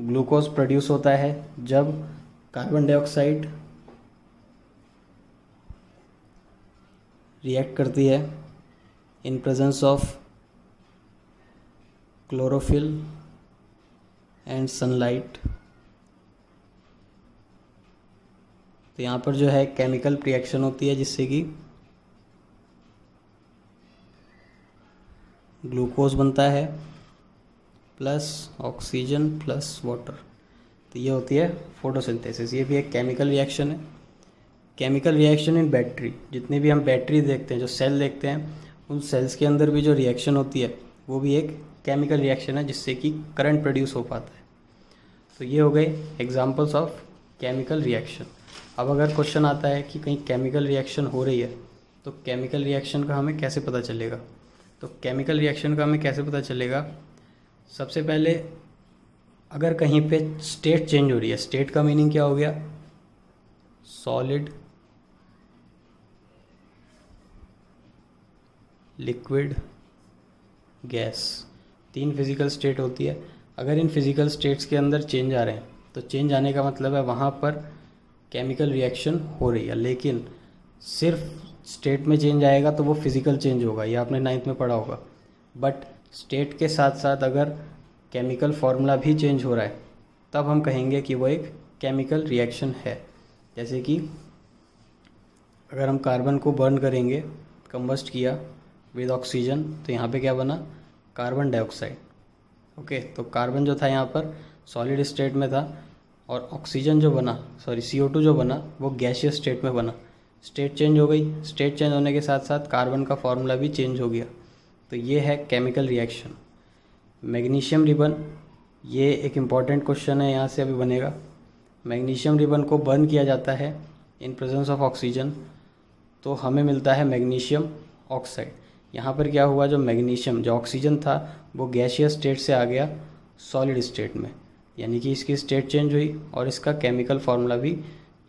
Glucose produce होता है जब कार्बन डाइऑक्साइड रिएक्ट करती है in presence of chlorophyll and sunlight. तो यहाँ पर जो है केमिकल रिएक्शन होती है जिससे कि ग्लूकोज बनता है प्लस ऑक्सीजन प्लस वाटर। तो ये होती है फोटोसिंथेसिस। ये भी एक केमिकल रिएक्शन है। केमिकल रिएक्शन इन बैटरी, जितनी भी हम बैटरी देखते हैं, जो सेल देखते हैं, उन सेल्स के अंदर भी जो रिएक्शन होती है वो भी एक केमिकल रिएक्शन है जिससे कि करंट प्रोड्यूस हो पाता है। तो ये हो गए एग्जांपल्स ऑफ केमिकल रिएक्शन। अब अगर क्वेश्चन आता है कि कहीं केमिकल रिएक्शन हो रही है तो केमिकल रिएक्शन का हमें कैसे पता चलेगा? तो केमिकल रिएक्शन का हमें कैसे पता चलेगा? सबसे पहले अगर कहीं पे स्टेट चेंज हो रही है, स्टेट का मीनिंग क्या हो गया? Solid, liquid, gas, 3 physical state होती है। अगर इन फिजिकल स्टेट्स के अंदर चेंज आ रहे हैं तो चेंज आने का मतलब है वहाँ पर केमिकल रिएक्शन हो रही है। लेकिन सिर्फ स्टेट में चेंज आएगा तो वो फिजिकल चेंज होगा, ये आपने 9th में पढ़ा होगा। बट स्टेट के साथ साथ अगर केमिकल फार्मूला भी चेंज हो रहा है तब हम कहेंगे कि वो एक केमिकल रिएक्शन है। जैसे कि अगर हम कार्बन को बर्न करेंगे, कंबस्ट किया विद ऑक्सीजन, तो यहाँ पे क्या बना? Carbon dioxide. ओके, तो कार्बन जो था यहाँ पर सॉलिड स्टेट में था और ऑक्सीजन जो बना, CO2 जो बना वो गैसियस स्टेट में बना। स्टेट चेंज हो गई, स्टेट चेंज होने के साथ साथ कार्बन का फार्मूला भी चेंज हो गया। तो ये है केमिकल रिएक्शन। मैग्नीशियम रिबन, ये एक इम्पॉर्टेंट क्वेश्चन है, यहाँ से अभी बनेगा। मैग्नीशियम रिबन को बर्न किया जाता है इन प्रेजेंस ऑफ ऑक्सीजन, तो हमें मिलता है मैग्नीशियम ऑक्साइड। यहाँ पर क्या हुआ? जो मैग्नीशियम, जो ऑक्सीजन था वो गैसियस स्टेट से आ गया सॉलिड स्टेट में, यानी कि इसकी स्टेट चेंज हुई और इसका केमिकल फार्मूला भी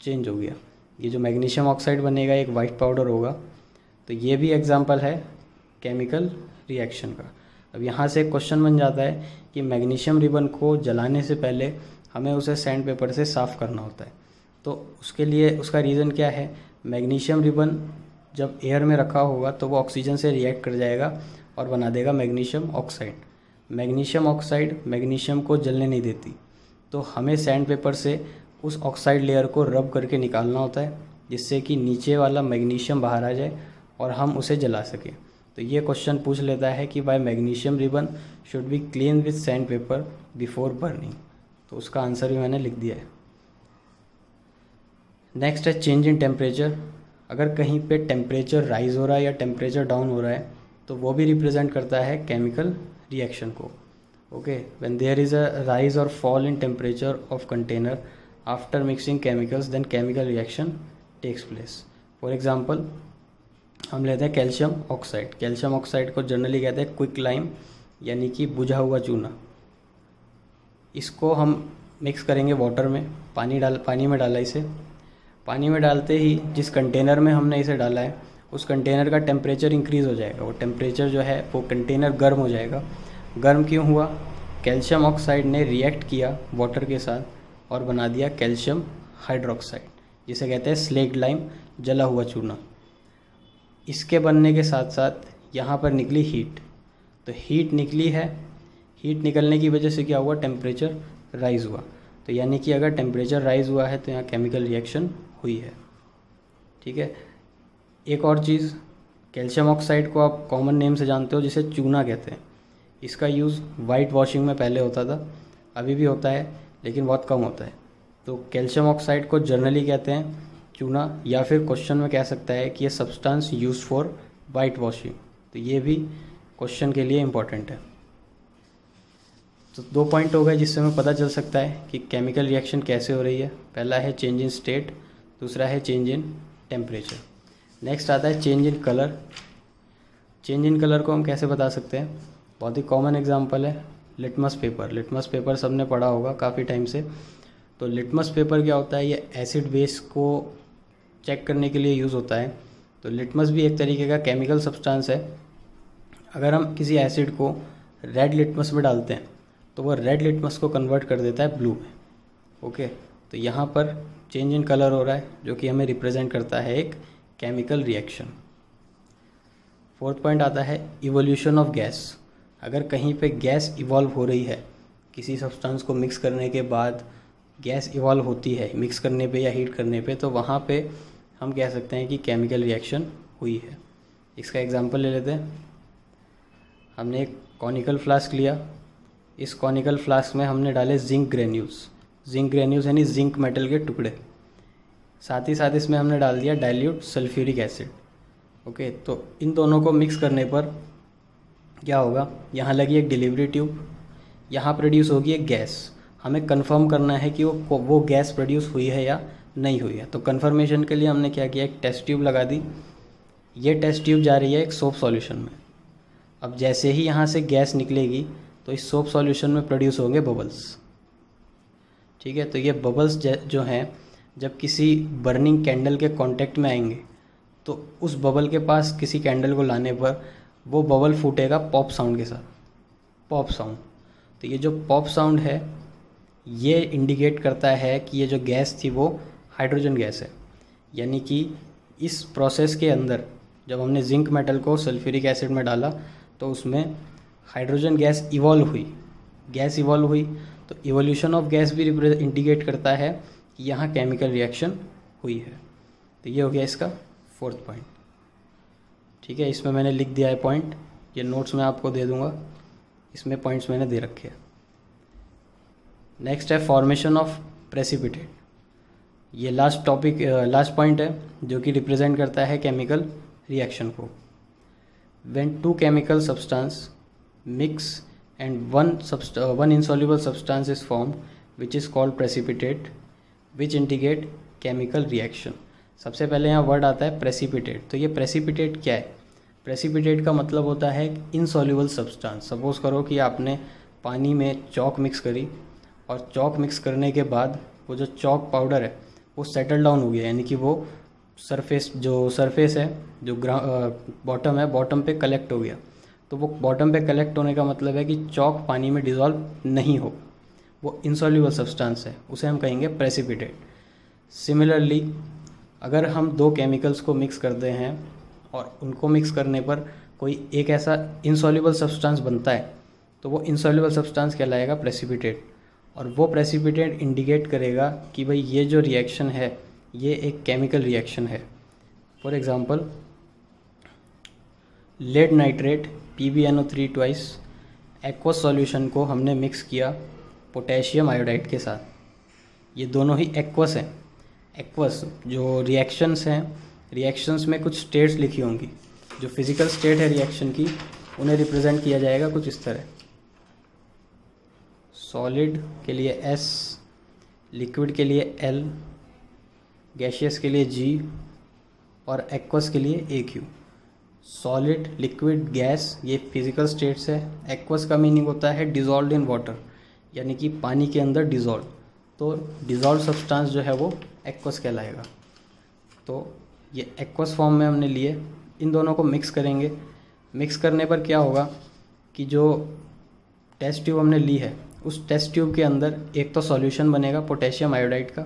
चेंज हो गया। ये जो मैग्नीशियम ऑक्साइड बनेगा एक वाइट पाउडर होगा। तो ये भी एग्जांपल है केमिकल रिएक्शन का। अब यहाँ से क्वेश्चन बन जाता है कि मैग्नीशियम रिबन को जलाने से पहले हमें उसे सैंड पेपर से साफ़ करना होता है। तो उसके लिए उसका रीज़न क्या है? मैग्नीशियम रिबन जब एयर में रखा होगा तो वो ऑक्सीजन से रिएक्ट कर जाएगा और बना देगा magnesium oxide. Magnesium oxide magnesium को जलने नहीं देती, तो हमें सैंड पेपर से उस ऑक्साइड लेयर को रब करके निकालना होता है जिससे कि नीचे वाला मैग्नीशियम बाहर आ जाए और हम उसे जला सकें। तो ये क्वेश्चन पूछ लेता है कि why magnesium ribbon should be clean with sand paper before burning. तो उसका आंसर भी मैंने लिख दिया है। नेक्स्ट है चेंज इन टेम्परेचर। अगर कहीं पे टेम्परेचर राइज हो रहा है या टेम्परेचर डाउन हो रहा है तो वो भी रिप्रेजेंट करता है केमिकल रिएक्शन को। Okay, when there is a rise और fall in temperature of container after mixing chemicals then chemical reaction takes place. For example हम लेते हैं कैल्शियम ऑक्साइड। कैल्शियम ऑक्साइड को जनरली कहते हैं क्विक लाइम, यानी कि बुझा हुआ चूना। इसको हम मिक्स करेंगे वाटर में, पानी में डाला इसे। पानी में डालते ही जिस कंटेनर में हमने इसे डाला है उस कंटेनर का टेम्परेचर इंक्रीज़ हो जाएगा। वो टेम्परेचर जो है वो कंटेनर गर्म हो जाएगा। गर्म क्यों हुआ? कैल्शियम ऑक्साइड ने रिएक्ट किया वाटर के साथ और बना दिया कैल्शियम हाइड्रोक्साइड, जिसे कहते हैं स्लेक्ड लाइम, जला हुआ चूना। इसके बनने के साथ साथ यहाँ पर निकली हीट। तो हीट निकली है, हीट निकलने की वजह से क्या हुआ? टेम्परेचर राइज़ हुआ। तो यानी कि अगर टेम्परेचर राइज़ हुआ है तो यहाँ केमिकल रिएक्शन हुई है। ठीक है, एक और चीज़, कैल्शियम ऑक्साइड को आप कॉमन नेम से जानते हो जिसे चूना कहते हैं। इसका यूज़ वाइट वॉशिंग में पहले होता था, अभी भी होता है लेकिन बहुत कम होता है। तो कैल्शियम ऑक्साइड को जनरली कहते हैं चूना, या फिर क्वेश्चन में कह सकता है कि ये substance use for white washing. तो ये भी क्वेश्चन के लिए इम्पॉर्टेंट है। तो 2 पॉइंट हो गए जिससे हमें पता चल सकता है कि केमिकल रिएक्शन कैसे हो रही है। पहला है चेंज इन स्टेट, दूसरा है चेंज इन टेम्परेचर। नेक्स्ट आता है change in colour. Change in colour को हम कैसे बता सकते हैं? बहुत ही कॉमन एग्जांपल है लिटमस पेपर। लिटमस पेपर सबने पढ़ा होगा काफ़ी टाइम से। तो लिटमस पेपर क्या होता है? ये एसिड बेस को चेक करने के लिए यूज़ होता है। तो लिटमस भी एक तरीके का केमिकल सब्सटेंस है। अगर हम किसी एसिड को रेड लिटमस में डालते हैं तो वो रेड लिटमस को कन्वर्ट कर देता है ब्लू में। ओके, तो यहाँ पर चेंज इन कलर हो रहा है जो कि हमें रिप्रेजेंट करता है एक केमिकल रिएक्शन। फोर्थ पॉइंट आता है इवोल्यूशन ऑफ गैस। अगर कहीं पे गैस इवॉल्व हो रही है, किसी सब्सटेंस को मिक्स करने के बाद गैस इवॉल्व होती है मिक्स करने पे या हीट करने पे, तो वहाँ पे हम कह सकते हैं कि केमिकल रिएक्शन हुई है। इसका एग्जांपल ले लेते हैं। हमने एक कॉनिकल फ्लास्क लिया, इस कॉनिकल फ्लास्क में हमने डाले जिंक ग्रेन्यूल्स यानी जिंक मेटल के टुकड़े। साथ ही साथ इसमें हमने डाल दिया डाइल्यूट सल्फ्यूरिक एसिड। ओके, तो इन दोनों को मिक्स करने पर क्या होगा, यहाँ लगी एक डिलीवरी ट्यूब, यहाँ प्रोड्यूस होगी एक गैस। हमें कंफर्म करना है कि वो गैस प्रोड्यूस हुई है या नहीं हुई है। तो कंफर्मेशन के लिए हमने क्या किया, एक टेस्ट ट्यूब लगा दी। ये टेस्ट ट्यूब जा रही है एक सोप सॉल्यूशन में। अब जैसे ही यहाँ से गैस निकलेगी तो इस सोप सॉल्यूशन में प्रोड्यूस होंगे बबल्स। ठीक है, तो ये बबल्स जो हैं जब किसी बर्निंग कैंडल के कांटेक्ट में आएंगे तो उस बबल के पास किसी कैंडल को लाने पर वो बबल फूटेगा पॉप साउंड के साथ, पॉप साउंड। तो ये जो पॉप साउंड है ये इंडिकेट करता है कि ये जो गैस थी वो हाइड्रोजन गैस है। यानी कि इस प्रोसेस के अंदर जब हमने जिंक मेटल को सल्फ्यूरिक एसिड में डाला तो उसमें हाइड्रोजन गैस इवॉल्व हुई। तो इवोल्यूशन ऑफ गैस भी इंडिकेट करता है कि यहाँ केमिकल रिएक्शन हुई है। तो ये हो गया इसका फोर्थ पॉइंट। ठीक है, इसमें मैंने लिख दिया है पॉइंट, ये नोट्स में आपको दे दूँगा, इसमें पॉइंट्स मैंने दे रखे हैं। नेक्स्ट है फॉर्मेशन ऑफ प्रेसिपिटेट। ये लास्ट पॉइंट है जो कि रिप्रेजेंट करता है केमिकल रिएक्शन को। When two chemical substance mix and one insoluble substance is formed which is called precipitate which indicate chemical reaction। सबसे पहले यहाँ वर्ड आता है प्रेसिपिटेट। तो ये प्रेसिपिटेट क्या है? प्रेसिपिटेट का मतलब होता है इनसॉल्युबल सब्सटेंस। सपोज करो कि आपने पानी में चॉक मिक्स करी और चॉक मिक्स करने के बाद वो जो चॉक पाउडर है वो सेटल डाउन हो गया, यानी कि वो सरफेस है जो बॉटम है, बॉटम पे कलेक्ट हो गया। तो वो बॉटम पे कलेक्ट होने का मतलब है कि चॉक पानी में डिज़ोल्व नहीं हो, वो इनसॉल्युबल सब्सटेंस है, उसे हम कहेंगे प्रेसिपिटेट। सिमिलरली अगर हम दो केमिकल्स को मिक्स करते हैं और उनको मिक्स करने पर कोई एक ऐसा इनसॉल्युबल सब्सटेंस बनता है तो वो इनसॉल्युबल सब्सटेंस कहलाएगा प्रेसिपिटेट। और वो प्रेसिपिटेट इंडिकेट करेगा कि भाई ये जो रिएक्शन है ये एक केमिकल रिएक्शन है। For example lead nitrate PbNO3 twice aqueous solution को हमने मिक्स किया पोटेशियम आयोडाइड के साथ। ये दोनों ही एक्वस हैं। एक्वस जो रिएक्शंस हैं, रिएक्शंस में कुछ स्टेट्स लिखी होंगी, जो फिज़िकल स्टेट है रिएक्शन की उन्हें रिप्रेजेंट किया जाएगा कुछ इस तरह। सॉलिड के लिए S, लिक्विड के लिए L, गैशियस के लिए G और एक्वस के लिए AQ। सॉलिड, लिक्विड, गैस ये फिज़िकल स्टेट्स है। एक्वस का मीनिंग होता है डिज़ोल्व इन वाटर, यानी कि पानी के अंदर डिज़ोल्व। तो डिज़ोल्व सब्सटेंस जो है वो एक्वस कहलाएगा। तो ये एक्वस फॉर्म में हमने लिए, इन दोनों को मिक्स करेंगे। मिक्स करने पर क्या होगा कि जो टेस्ट ट्यूब हमने ली है उस टेस्ट ट्यूब के अंदर एक तो सॉल्यूशन बनेगा पोटेशियम आयोडाइड का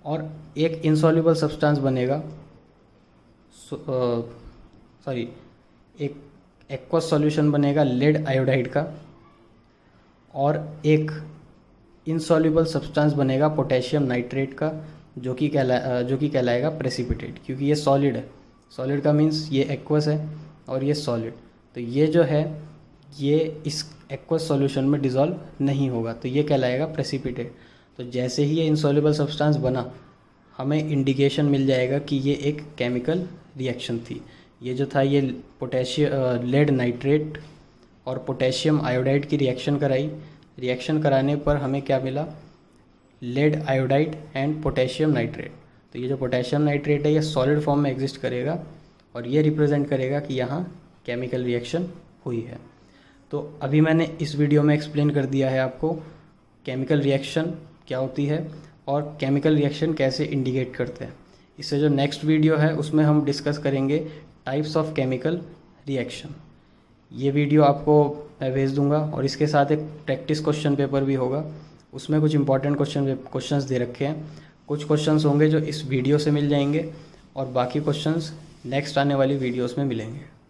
और एक इनसॉल्युबल सब्सटेंस बनेगा, एक एक्वस सॉल्यूशन बनेगा लेड आयोडाइड का और एक इनसॉल्युबल सब्सटेंस बनेगा पोटेशियम नाइट्रेट का, जो कि कहलाएगा प्रेसिपिटेट, क्योंकि ये सॉलिड है। सॉलिड का मीन्स ये एक्वस है और ये सॉलिड, तो ये जो है ये इस एक्वस सॉल्यूशन में डिज़ोल्व नहीं होगा, तो ये कहलाएगा प्रेसिपिटेट। तो जैसे ही ये इनसॉल्युबल सब्सटेंस बना हमें इंडिकेशन मिल जाएगा कि ये एक केमिकल रिएक्शन थी। ये जो था ये लेड नाइट्रेट और पोटेशियम आयोडाइड की रिएक्शन कराई। रिएक्शन कराने पर हमें क्या मिला? Lead iodide and potassium nitrate. तो ये जो पोटेशियम नाइट्रेट है ये सॉलिड फॉर्म में एग्जिस्ट करेगा और ये रिप्रेजेंट करेगा कि यहाँ केमिकल रिएक्शन हुई है। तो अभी मैंने इस वीडियो में एक्सप्लेन कर दिया है आपको केमिकल रिएक्शन क्या होती है और केमिकल रिएक्शन कैसे इंडिकेट करते हैं। इससे जो नेक्स्ट वीडियो है उसमें हम डिस्कस करेंगे टाइप्स ऑफ केमिकल रिएक्शन। ये वीडियो आपको मैं भेज दूंगा। और इसके साथ एक प्रैक्टिस क्वेश्चन पेपर भी होगा, उसमें कुछ इंपॉर्टेंट क्वेश्चंस दे रखे हैं। कुछ क्वेश्चंस होंगे जो इस वीडियो से मिल जाएंगे और बाकी क्वेश्चंस नेक्स्ट आने वाली वीडियोस में मिलेंगे।